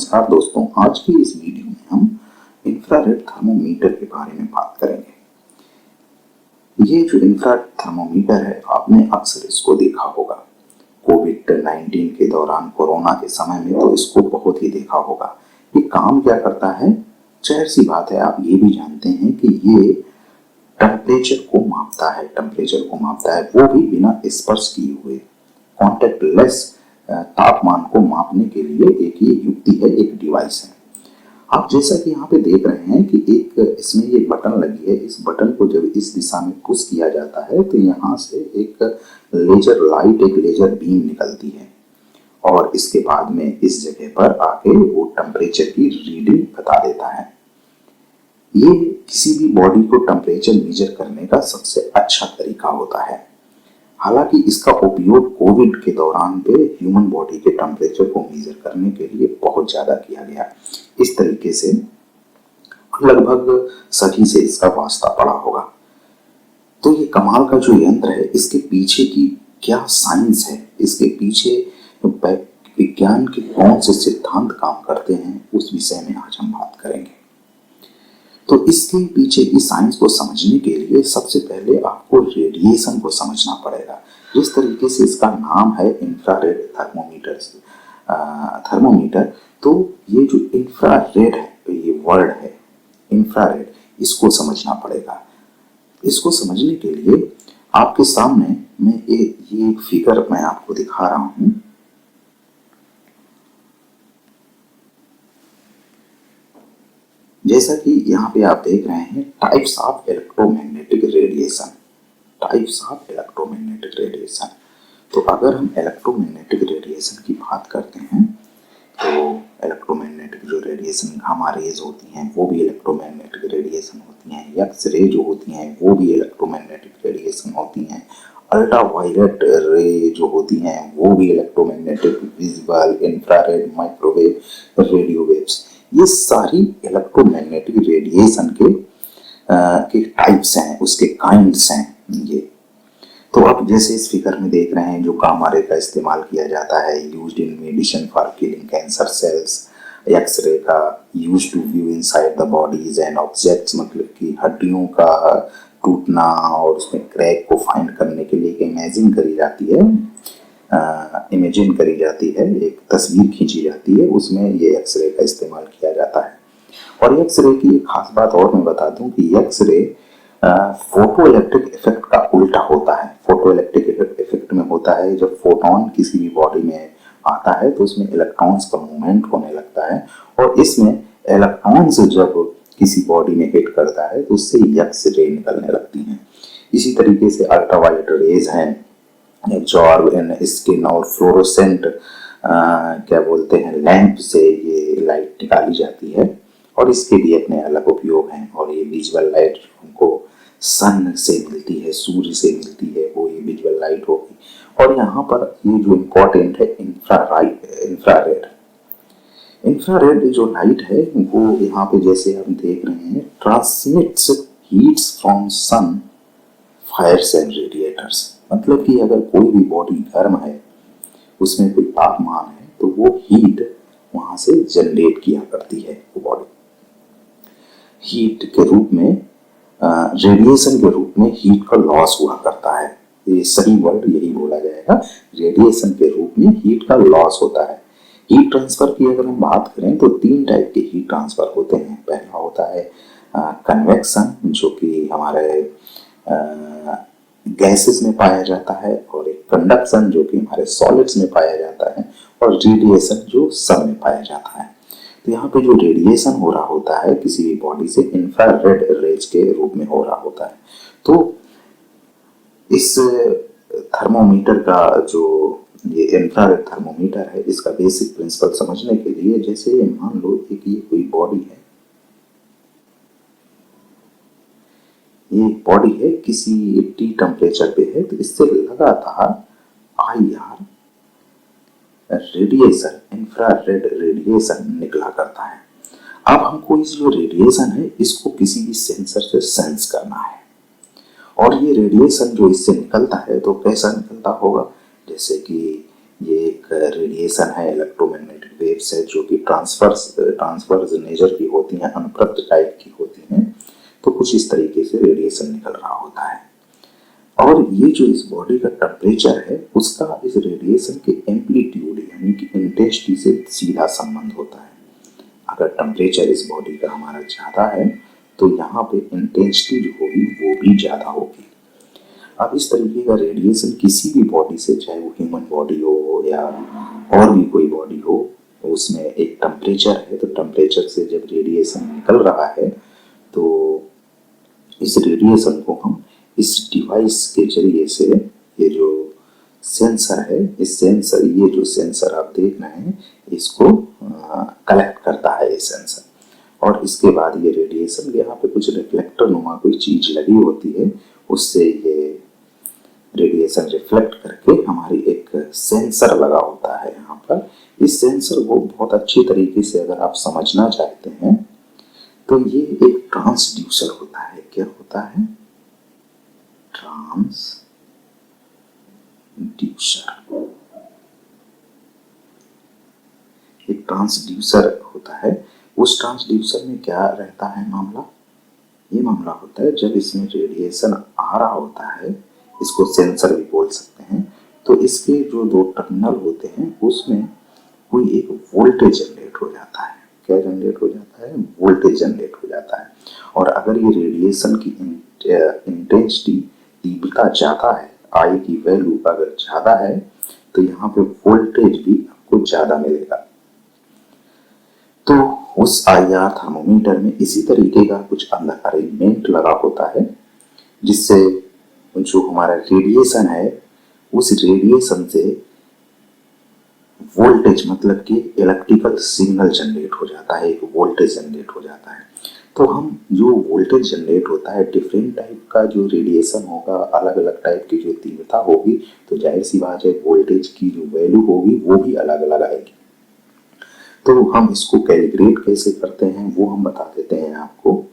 नमस्कार दोस्तों, आज की इस वीडियो में हम इंफ्रारेड थर्मोमीटर के बारे में बात करेंगे। ये जो इंफ्रारेड थर्मोमीटर है, आपने अक्सर इसको देखा होगा। कोविड-19 के दौरान, कोरोना के समय में तो इसको बहुत ही देखा होगा। ये काम क्या करता है? जाहिर सी बात है, आप ये भी जानते हैं कि ये टेम्परेचर को मापता है, वो भी बिना स्पर्श किए हुए, कॉन्टेक्टलेस तापमान को मापने के लिए एक ये युक्ति है, एक डिवाइस है। आप जैसा कि यहाँ पे देख रहे हैं कि एक इसमें ये बटन लगी है। इस बटन को जब इस दिशा में पुश किया जाता है तो यहाँ से एक लेजर लाइट, एक लेजर बीम निकलती है और इसके बाद में इस जगह पर आके वो टेम्परेचर की रीडिंग बता देता है। ये किसी भी बॉडी को टेम्परेचर मेजर करने का सबसे अच्छा तरीका होता है। हालांकि इसका उपयोग कोविड के दौरान पे ह्यूमन बॉडी के टेम्परेचर को मेजर करने के लिए बहुत ज्यादा किया गया। इस तरीके से लगभग सभी से इसका वास्ता पड़ा होगा। तो ये कमाल का जो यंत्र है, इसके पीछे की क्या साइंस है, इसके पीछे विज्ञान के कौन से सिद्धांत काम करते हैं, उस विषय में आज हम बात करेंगे। तो इसके पीछे की साइंस को समझने के लिए सबसे पहले आपको रेडिएशन को समझना पड़ेगा। जिस तरीके से इसका नाम है इंफ्रारेड थर्मोमीटर, तो ये जो इंफ्रारेड है, ये वर्ड है इंफ्रारेड, इसको समझना पड़ेगा। इसको समझने के लिए आपके सामने मैं ये एक फिगर मैं आपको दिखा रहा हूं। जैसा कि यहाँ पे आप देख रहे हैं, टाइप्स ऑफ इलेक्ट्रोमैग्नेटिक रेडिएशन। तो अगर हम इलेक्ट्रोमैग्नेटिक रेडिएशन की बात करते हैं तो इलेक्ट्रोमैग्नेटिक जो रेडिएशन गामा रेज होती हैं वो भी इलेक्ट्रोमैग्नेटिक रेडिएशन होती हैं, एक्स रे जो होती हैं वो भी इलेक्ट्रोमैग्नेटिक रेडिएशन होती हैं, अल्ट्रावायलेट रे जो होती हैं वो भी electromagnetic, visible, infrared, microwave, radio waves, ये सारी इलेक्ट्रोमैग्नेटिक रेडिएशन के टाइप्स हैं, उसके काइंड्स हैं ये। तो अब जैसे इस फिगर में देख रहे हैं, जो गामा रे का इस्तेमाल किया जाता है, used in medicine for killing cancer cells. X ray का used to view inside the bodies and objects, मतलब कि हड्डियों का टूटना और उसमें क्रैक को फाइंड करने के लिए इमेजिन करी जाती है, एक तस्वीर खींची जाती है, उसमें ये एक्सरे का इस्तेमाल किया जाता है। और एक्सरे की एक खास बात और मैं बता दूं कि एक्सरे फोटो इलेक्ट्रिक इफेक्ट का उल्टा होता है। फोटो इलेक्ट्रिक इफेक्ट में होता है, जब फोटोन किसी भी बॉडी में आता है तो उसमें इलेक्ट्रॉन्स का मूवमेंट होने लगता है, और इसमें इलेक्ट्रॉन्स जब किसी बॉडी में हिट करता है तो उससे एक्स रे निकलने लगती हैं। इसी तरीके से अल्ट्रावायलेट रेज हैं, एब्जॉर्ब इन स्किन और फ्लोरोसेंट क्या बोलते हैं, लैंप से ये लाइट निकाली जाती है और इसके भी अपने अलग उपयोग हैं। और ये विजुअल लाइट हमको सन से मिलती है, सूर्य से मिलती है, वो ये विजुअल लाइट होगी। और यहाँ पर ये जो इम्पोर्टेंट है, इंफ्रारेड जो लाइट है वो यहाँ पे जैसे हम देख रहे हैं, transmits heats from sun, fires and radiators. मतलब कि अगर कोई भी बॉडी गर्म है, उसमें कोई तापमान है, तो वो हीट वहां से जनरेट किया करती है। वो बॉडी हीट के रूप में, रेडिएशन के रूप में हीट का लॉस हुआ करता है। ये सही वर्ड यही बोला जाएगा, रेडिएशन के रूप में हीट का लॉस होता है। हीट ट्रांसफर की अगर हम बात करें तो 3 टाइप के हीट ट्रांसफर होते हैं। पहला होता है कन्वेक्शन, जो कि हमारे गैसेस में पाया जाता है, और एक कंडक्शन जो कि हमारे सॉलिड्स में पाया जाता है, और रेडिएशन जो सब में पाया जाता है। तो यहाँ पे जो रेडिएशन हो रहा होता है किसी भी बॉडी से, इंफ्रारेड रेज के रूप में हो रहा होता है। तो इस थर्मोमीटर का जो ये इंफ्रारेड थर्मोमीटर है, इसका बेसिक प्रिंसिपल समझने के लिए, जैसे मान लो कि ये कोई बॉडी है, ये बॉडी है किसी टी टेम्परेचर पे है, तो इससे लगातार IR रेडिएशन, इंफ्रारेड रेडिएशन निकला करता है। अब हमको इस जो रेडिएशन है, इसको किसी भी सेंसर से सेंस करना है, और ये रेडिएशन जो इससे निकलता है तो कैसा निकलता होगा, जैसे कि ये एक रेडिएशन है, इलेक्ट्रोमैग्नेटिक वेव्स है जो कि ट्रांसवर्स नेचर की होती हैं, अनुप्रस्थ टाइप की होती हैं, तो कुछ इस तरीके से रेडिएशन निकल रहा होता है। और ये जो इस बॉडी का टेम्परेचर है उसका इस रेडिएशन के एम्पलीट्यूड यानी कि इंटेंसिटी से सीधा संबंध होता है। अगर टेम्परेचर इस बॉडी का हमारा ज़्यादा है तो यहाँ पे इंटेंसिटी जो होगी वो भी ज़्यादा होगी। अब इस तरीके का रेडिएशन किसी भी बॉडी से, चाहे वो ह्यूमन बॉडी हो या और भी कोई बॉडी हो, उसमें एक टेम्परेचर है, तो टेम्परेचर से जब रेडिएशन निकल रहा है तो इस रेडिएशन को हम इस डिवाइस के जरिए से, ये जो सेंसर है, इस सेंसर, ये जो सेंसर आप देख रहे हैं, इसको कलेक्ट करता है ये सेंसर। और इसके बाद ये रेडिएशन, यहाँ पे कुछ रिफ्लेक्टर नुमा कोई चीज लगी होती है, उससे ये रेडिएशन रिफ्लेक्ट करके हमारी एक सेंसर लगा होता है यहाँ पर। इस सेंसर को बहुत अच्छी तरीके से अगर आप समझना चाहते हैं तो ये एक ट्रांसड्यूसर होता है। क्या होता है? ट्रांसड्यूसर। एक ट्रांसड्यूसर होता है। उस ट्रांसड्यूसर में क्या रहता है मामला? ये मामला होता है जब इसमें रेडिएशन आ रहा होता है, इसको सेंसर भी बोल सकते हैं, तो इसके जो दो टर्मिनल होते हैं उसमें कोई एक वोल्टेज जनरेट हो जाता है। क्या जनरेट हो जाता है? वोल्टेज जनरेट हो जाता है। और अगर ये रेडिएशन की इंटेंसिटी, तीव्रता ज़्यादा है, आई की वैल्यू अगर ज़्यादा है, तो यहाँ पे वोल्टेज भी आपको ज़्यादा मिलेगा। तो उस IR थर्मोमीटर में इसी तरीके का कुछ अंदर अरेंजमेंट लगा होता है, जिससे जो हमारा रेडिएशन है उस रेडिएशन से वोल्टेज, मतलब कि इलेक्ट्रिकल सिग्नल जनरेट हो जाता है, एक वोल्टेज जनरेट हो जाता है। तो हम जो वोल्टेज जनरेट होता है, डिफरेंट टाइप का जो रेडिएशन होगा, अलग अलग टाइप की जो तीव्रता होगी, तो जाहिर सी बात है वोल्टेज की जो वैल्यू होगी वो भी अलग अलग आएगी। तो हम इसको कैलिब्रेट कैसे करते हैं वो हम बता देते हैं आपको।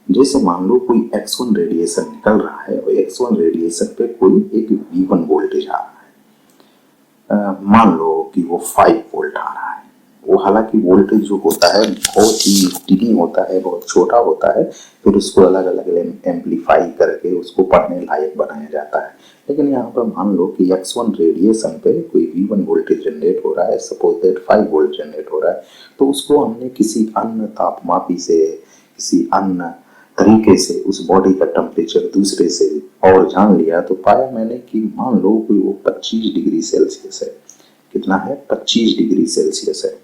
जैसे मान लो कोई X1 रेडिएशन निकल रहा है और X1 रेडिएशन पे कोई एक V1 वोल्टेज आ रहा है, मान लो कि वो 5 वोल्ट आ रहा है। वो हालांकि वोल्टेज जो होता है बहुत ही टिनी होता है, बहुत छोटा होता है, फिर उसको अलग अलग एम्पलीफाई करके उसको पढ़ने लायक बनाया जाता है। लेकिन यहाँ पर मान लो कि X1 रेडिएशन पे कोई V1 वोल्टेज जनरेट हो रहा है, सपोज दैट 5 वोल्ट जनरेट हो रहा है, तो उसको हमने किसी अन्य तापमापी से, किसी अन्य तरीके से उस बॉडी का टेम्परेचर दूसरे से और जान लिया, तो पाया मैंने कि मान लो कोई वो 25 डिग्री सेल्सियस है। कितना है? 25 डिग्री सेल्सियस है।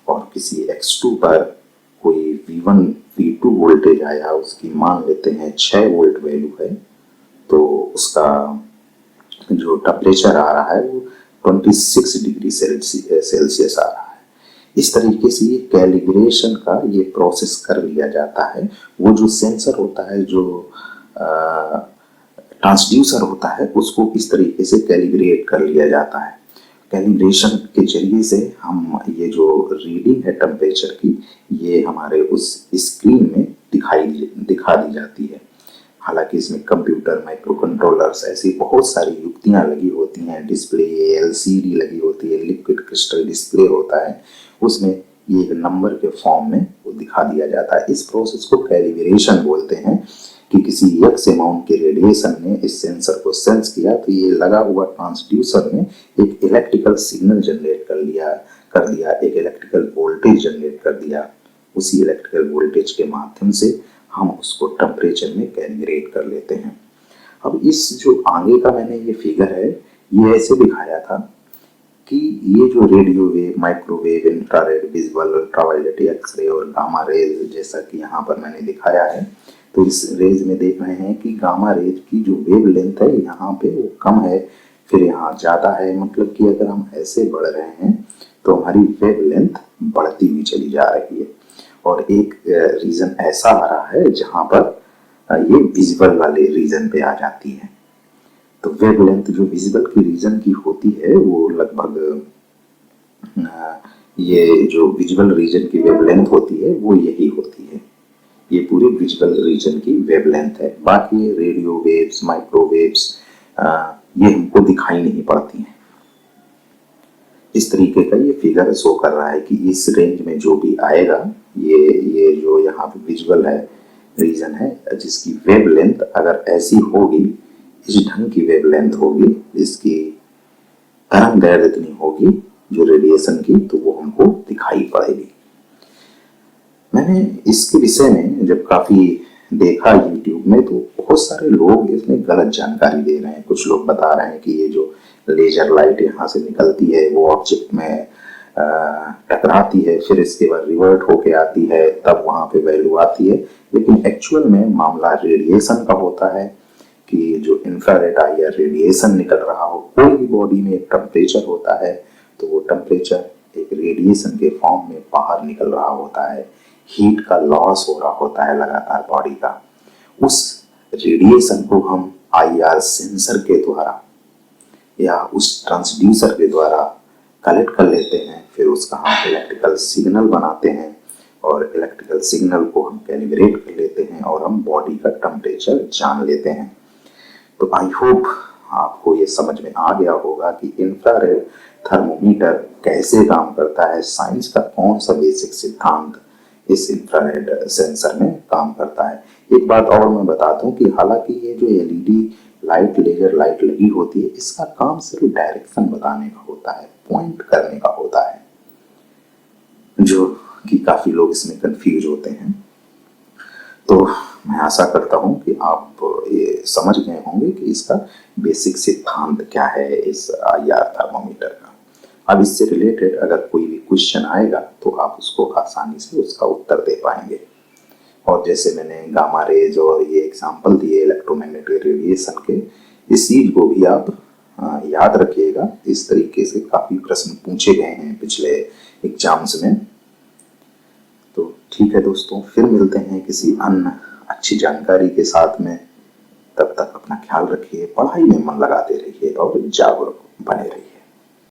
और किसी X2 पर कोई V1 V2 वोल्टेज आया, उसकी मान लेते हैं 6 वोल्ट वैल्यू है, तो उसका जो टेम्परेचर आ रहा है वो 26 डिग्री सेल्सियस आ रहा है। इस तरीके से ये कैलिब्रेशन का ये प्रोसेस कर लिया जाता है। वो जो सेंसर होता है, जो ट्रांसड्यूसर होता है, उसको इस तरीके से कैलिब्रेट कर लिया जाता है। कैलिब्रेशन के जरिए से हम ये जो रीडिंग है टेम्परेचर की, ये हमारे उस स्क्रीन में दिखा दी जाती है। हालांकि इसमें कंप्यूटर, माइक्रो कंट्रोलर्स, ऐसी बहुत सारी युक्तियां लगी होती हैं, डिस्प्ले LCD लगी होती है, लिक्विड क्रिस्टल डिस्प्ले होता है, उसमें ये नंबर के फॉर्म में वो दिखा दिया जाता है। इस प्रोसेस को कैलिब्रेशन बोलते हैं कि किसी एक्स अमाउंट के रेडिएशन ने इस सेंसर को सेंस किया, तो ये लगा हुआ ट्रांसड्यूसर ने एक इलेक्ट्रिकल सिग्नल जनरेट कर दिया, एक इलेक्ट्रिकल वोल्टेज जनरेट कर दिया। उसी इलेक्ट्रिकल वोल्टेज के माध्यम से हम उसको टेम्परेचर में कैलिब्रेट कर लेते हैं। अब इस जो आगे का मैंने ये फिगर है, ये ऐसे दिखाया था कि ये जो radio wave, microwave, infrared, visual, ultraviolet, X ray और गामा रेज, जैसा कि यहाँ पर मैंने दिखाया है, तो इस रेज में देख रहे हैं कि गामा रेज की जो वेव लेंथ है यहाँ पे वो कम है, फिर यहाँ ज़्यादा है। मतलब कि अगर हम ऐसे बढ़ रहे हैं तो हमारी वेव लेंथ बढ़ती हुई चली जा रही है। और एक रीजन ऐसा आ रहा है जहाँ पर ये विजुअल वाले रीजन पे आ जाती है। तो वेव लेंथ जो विजुअल की रीजन की होती है वो लगभग, ये जो विजुअल रीजन की वेव लेंथ होती है वो यही होती है। ये पूरे विजुअल रीजन की वेवलेंथ है। बाकी रेडियो वेव्स, माइक्रोवेव्स, ये हमको दिखाई नहीं पड़ती हैं। इस तरीके का ये फिगर शो कर रहा है कि इस रेंज में जो भी आएगा, ये जो यहाँ पे विजुअल है रीजन है, जिसकी वेवलेंथ अगर ऐसी होगी, इस ढंग की वेवलेंथ होगी, जिसकी तरंग दैर्ध्य इतनी होगी जो रेडिएशन की, तो वो हमको दिखाई पड़ेगी। मैंने इसके विषय में जब काफी देखा यूट्यूब में, तो बहुत सारे लोग इसमें गलत जानकारी दे रहे हैं। कुछ लोग बता रहे हैं कि ये जो लेजर लाइट यहाँ से निकलती है वो ऑब्जेक्ट में टकराती है, फिर इसके बाद रिवर्ट होके आती है, तब वहां पे वैल्यू आती है। लेकिन एक्चुअल में मामला रेडिएशन का होता है कि जो इंफ्रारेड आई या रेडिएशन निकल रहा हो, कोई भी बॉडी में एक टेम्परेचर होता है, तो वो टेम्परेचर एक रेडिएशन के फॉर्म में बाहर निकल रहा होता है, हीट का लॉस हो रहा होता है लगातार बॉडी का। उस रेडिएशन को हम आईआर सेंसर के द्वारा या उस ट्रांसड्यूसर के द्वारा कलेक्ट कर लेते हैं, फिर उसका हम इलेक्ट्रिकल सिग्नल बनाते हैं और इलेक्ट्रिकल सिग्नल को हम कैलिब्रेट कर लेते हैं और हम बॉडी का टेम्परेचर जान लेते हैं। तो आई होप आपको ये समझ में आ गया होगा कि इंफ्रारेड थर्मोमीटर कैसे काम करता है, साइंस का कौन सा बेसिक सिद्धांत इस इंफ्रारेड सेंसर में काम करता है। एक बात और मैं बता दूं कि हालांकि ये जो एलईडी लाइट, लेजर लाइट लगी होती है, इसका काम सिर्फ डायरेक्शन बताने का होता है, पॉइंट करने का होता है, जो कि काफी लोग इसमें कंफ्यूज होते हैं। तो मैं आशा करता हूं कि आप ये समझ गए होंगे कि इसका बेसिक सिद्धांत क्या है इस आईआर थर्मोमीटर का। अब इससे रिलेटेड अगर कोई भी क्वेश्चन आएगा तो आप उसको आसानी से उसका उत्तर दे पाएंगे। और जैसे मैंने गामा रेज और ये एग्जांपल दिए इलेक्ट्रोमैग्नेटिक रेडिएशन के, इस चीज को भी आप याद रखिएगा। इस तरीके से काफी प्रश्न पूछे गए हैं पिछले एग्जाम्स में। तो ठीक है दोस्तों, फिर मिलते हैं किसी अन्य अच्छी जानकारी के साथ में। तब तक अपना ख्याल रखिए, पढ़ाई में मन लगाते रहिए और जागरूक बने रहिए।